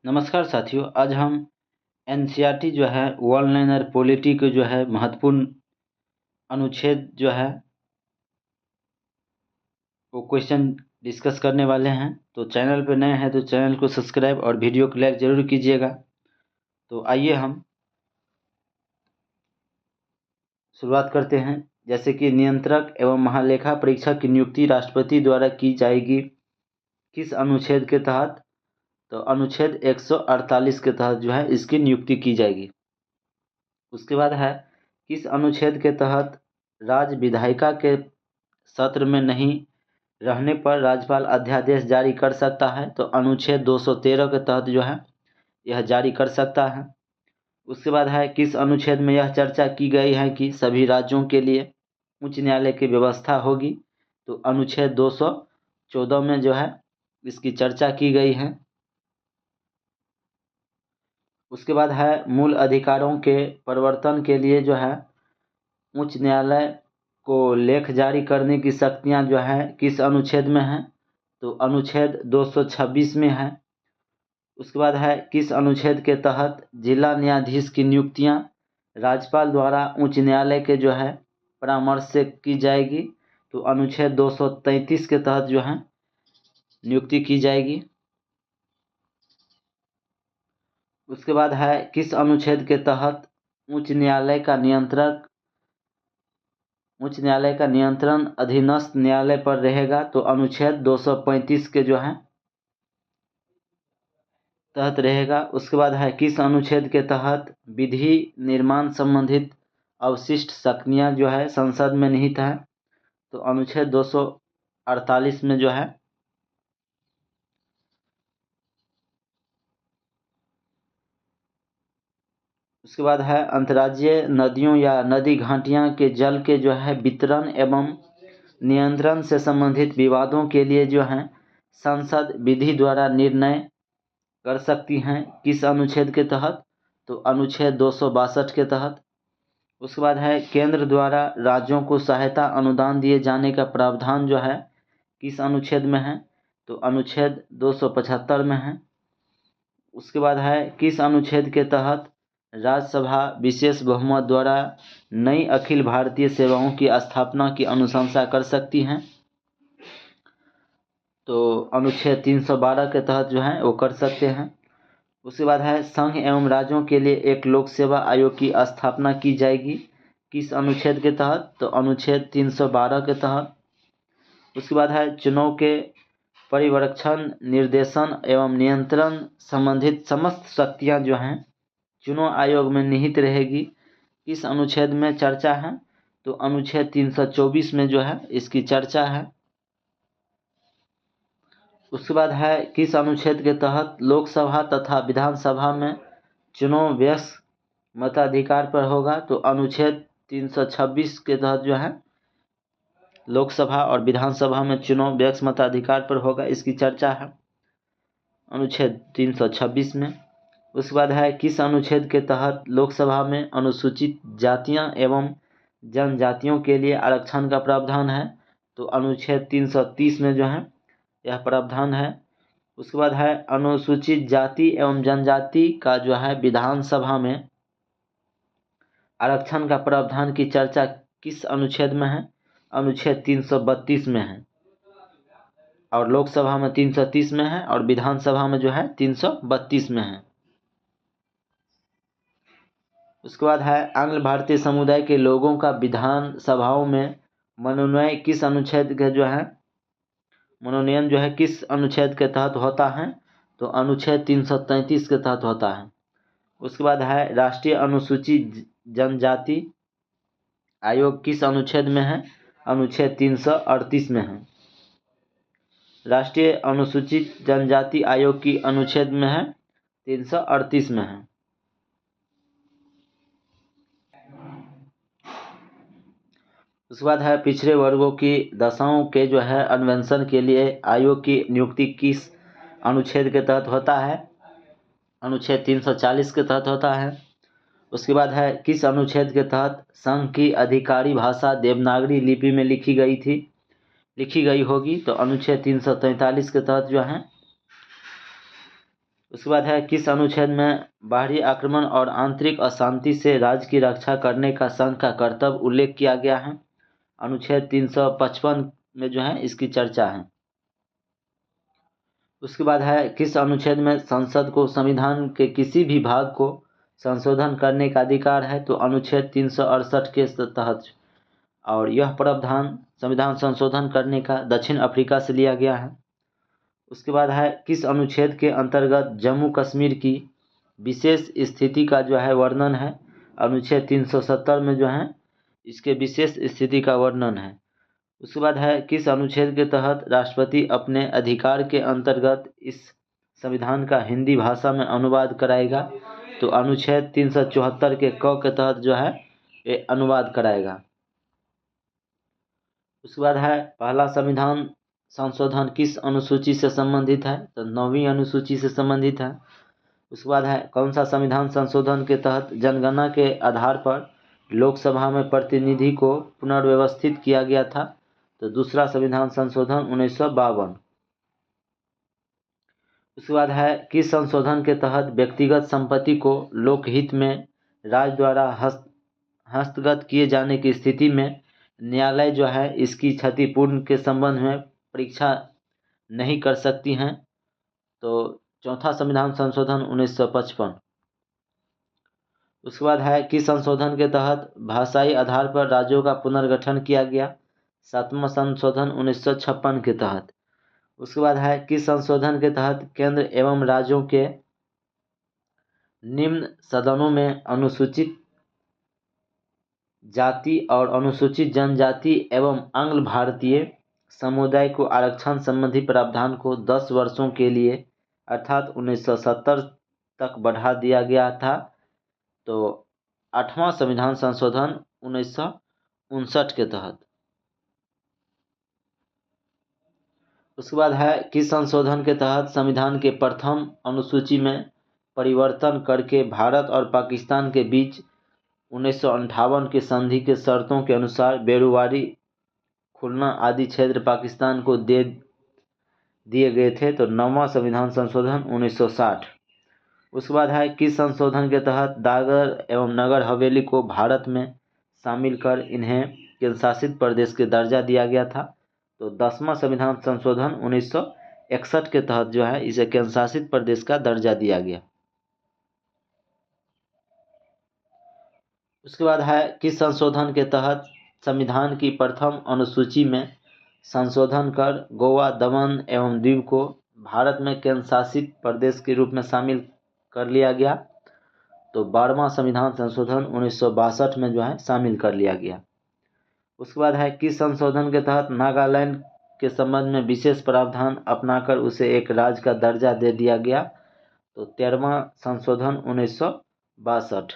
नमस्कार साथियों, आज हम एनसीईआरटी जो है वर्ल्ड लाइनर पॉलिटी के जो है महत्वपूर्ण अनुच्छेद जो है वो क्वेश्चन डिस्कस करने वाले हैं। तो चैनल पर नए हैं तो चैनल को सब्सक्राइब और वीडियो को लाइक जरूर कीजिएगा। तो आइए हम शुरुआत करते हैं। जैसे कि नियंत्रक एवं महालेखा परीक्षक की नियुक्ति राष्ट्रपति द्वारा की जाएगी किस अनुच्छेद के तहत? तो अनुच्छेद 148 के तहत जो है इसकी नियुक्ति की जाएगी। उसके बाद है किस अनुच्छेद के तहत राज्य विधायिका के सत्र में नहीं रहने पर राज्यपाल अध्यादेश जारी कर सकता है? तो अनुच्छेद 213 के तहत जो है यह जारी कर सकता है। उसके बाद है किस अनुच्छेद में यह चर्चा की गई है कि सभी राज्यों के लिए उच्च न्यायालय की व्यवस्था होगी? तो अनुच्छेद 214 में जो है इसकी चर्चा की गई है। उसके बाद है मूल अधिकारों के परिवर्तन के लिए जो है उच्च न्यायालय को लेख जारी करने की शक्तियां जो है किस अनुच्छेद में है? तो अनुच्छेद 226 में है। उसके बाद है किस अनुच्छेद के तहत जिला न्यायाधीश की नियुक्तियां राज्यपाल द्वारा उच्च न्यायालय के जो है परामर्श से की जाएगी? तो अनुच्छेद 233 के तहत जो है नियुक्ति की जाएगी। उसके बाद है किस अनुच्छेद के तहत उच्च न्यायालय का नियंत्रण अधीनस्थ न्यायालय पर रहेगा? तो अनुच्छेद 235 के जो है तहत रहेगा। उसके बाद है किस अनुच्छेद के तहत विधि निर्माण संबंधित अवशिष्ट शक्तियां जो है संसद में निहित है? तो अनुच्छेद 248 में जो है। उसके बाद है अंतर्राज्यीय नदियों या नदी घाटियां के जल के जो है वितरण एवं नियंत्रण से संबंधित विवादों के लिए जो है संसद विधि द्वारा निर्णय कर सकती हैं किस अनुच्छेद के तहत? तो अनुच्छेद 262 के तहत। उसके बाद है केंद्र द्वारा राज्यों को सहायता अनुदान दिए जाने का प्रावधान जो है किस अनुच्छेद में है? तो अनुच्छेद 275 में है। उसके बाद है किस अनुच्छेद के तहत राज्यसभा विशेष बहुमत द्वारा नई अखिल भारतीय सेवाओं की स्थापना की अनुशंसा कर सकती हैं? तो अनुच्छेद 312 के तहत जो है वो कर सकते हैं। उसके बाद है संघ एवं राज्यों के लिए एक लोक सेवा आयोग की स्थापना की जाएगी किस अनुच्छेद के तहत? तो अनुच्छेद 312 के तहत। उसके बाद है चुनाव के परिवरक्षण निर्देशन एवं नियंत्रण संबंधित समस्त शक्तियां जो हैं चुनाव आयोग में निहित रहेगी किस अनुच्छेद में चर्चा है? तो अनुच्छेद 324 में जो है इसकी चर्चा है। उसके बाद है किस अनुच्छेद के तहत लोकसभा तथा विधानसभा में चुनाव व्यस्क मताधिकार पर होगा? तो अनुच्छेद 326 के तहत जो है लोकसभा और विधानसभा में चुनाव व्यस्क मताधिकार पर होगा, इसकी चर्चा है अनुच्छेद 326 में। उसके बाद है किस अनुच्छेद के तहत लोकसभा में अनुसूचित जातियां एवं जनजातियों के लिए आरक्षण का प्रावधान है? तो अनुच्छेद 330 में जो है यह प्रावधान है। उसके बाद है अनुसूचित जाति एवं जनजाति का जो है विधानसभा में आरक्षण का प्रावधान की चर्चा किस अनुच्छेद में है? अनुच्छेद 332 में है। और लोकसभा में 330 में है और विधानसभा में जो है 332 में है। उसके बाद है आंग्ल भारतीय समुदाय के लोगों का विधान सभाओं में मनोनयन किस अनुच्छेद के जो है मनोनयन जो है किस अनुच्छेद के तहत होता है? तो अनुच्छेद 333 के तहत होता है। उसके बाद है राष्ट्रीय अनुसूचित जनजाति आयोग किस अनुच्छेद में है? अनुच्छेद 338 में है। राष्ट्रीय अनुसूचित जनजाति आयोग की अनुच्छेद में है 338 में है। उसके बाद है पिछड़े वर्गों की दशाओं के जो है अन्वेषण के लिए आयोग की नियुक्ति किस अनुच्छेद के तहत होता है? अनुच्छेद 340 के तहत होता है। उसके बाद है किस अनुच्छेद के तहत संघ की अधिकारी भाषा देवनागरी लिपि में लिखी गई होगी? तो अनुच्छेद 343 के तहत जो है उसके बाद है किस अनुच्छेद में बाहरी आक्रमण और आंतरिक अशांति से राज्य की रक्षा करने का संघ का कर्तव्य उल्लेख किया गया है। अनुच्छेद 355 में जो है इसकी चर्चा है। उसके बाद है किस अनुच्छेद में संसद को संविधान के किसी भी भाग को संशोधन करने का अधिकार है, तो अनुच्छेद 368 के तहत। और यह प्रावधान संविधान संशोधन करने का दक्षिण अफ्रीका से लिया गया है। उसके बाद है किस अनुच्छेद के अंतर्गत जम्मू कश्मीर की विशेष स्थिति का जो है वर्णन है। अनुच्छेद 370 में जो है इसके विशेष स्थिति का वर्णन है। उसके बाद है किस अनुच्छेद के तहत राष्ट्रपति अपने अधिकार के अंतर्गत इस संविधान का हिंदी भाषा में अनुवाद कराएगा, तो अनुच्छेद 374 के क के तहत जो है ये अनुवाद कराएगा। उसके बाद है पहला संविधान संशोधन किस अनुसूची से संबंधित है, तो 9वीं अनुसूची से संबंधित है। उसके बाद है कौन सा संविधान संशोधन के तहत जनगणना के आधार पर लोकसभा में प्रतिनिधि को पुनर्व्यवस्थित किया गया था, तो दूसरा संविधान संशोधन 1952। उसके बाद है किस संशोधन के तहत व्यक्तिगत संपत्ति को लोकहित में राज्य द्वारा हस्तगत किए जाने की स्थिति में न्यायालय जो है इसकी क्षतिपूर्ण के संबंध में परीक्षा नहीं कर सकती हैं, तो चौथा संविधान संशोधन 1955। उसके बाद है किस संशोधन के तहत भाषाई आधार पर राज्यों का पुनर्गठन किया गया, 7वां संशोधन 1956 के तहत। उसके बाद है किस संशोधन के तहत केंद्र एवं राज्यों के निम्न सदनों में अनुसूचित जाति और अनुसूचित जनजाति एवं आंग्ल भारतीय समुदाय को आरक्षण संबंधी प्रावधान को 10 वर्षों के लिए अर्थात 1970 तक बढ़ा दिया गया था, तो 8वां संविधान संशोधन 1959 के तहत। उसके बाद है किस संशोधन के तहत संविधान के प्रथम अनुसूची में परिवर्तन करके भारत और पाकिस्तान के बीच 1958 की संधि के शर्तों के अनुसार बेरुवारी, खुलना आदि क्षेत्र पाकिस्तान को दे दिए गए थे, तो 9वां संविधान संशोधन 1960। उसके बाद है किस संशोधन के तहत दादर एवं नगर हवेली को भारत में शामिल कर इन्हें केंद्र शासित प्रदेश के दर्जा दिया गया था, तो 10वां संविधान संशोधन 1961 के तहत जो है इसे केंद्र शासित प्रदेश का दर्जा दिया गया। उसके बाद है किस संशोधन के तहत संविधान की प्रथम अनुसूची में संशोधन कर गोवा, दमन एवं दीव को भारत में केंद्र शासित प्रदेश के रूप में शामिल कर लिया गया, तो 12वां संविधान संशोधन 1962 में जो है शामिल कर लिया गया। उसके बाद है किस संशोधन के तहत नागालैंड के संबंध में विशेष प्रावधान अपनाकर उसे एक राज्य का दर्जा दे दिया गया, तो 13वां संशोधन 1962।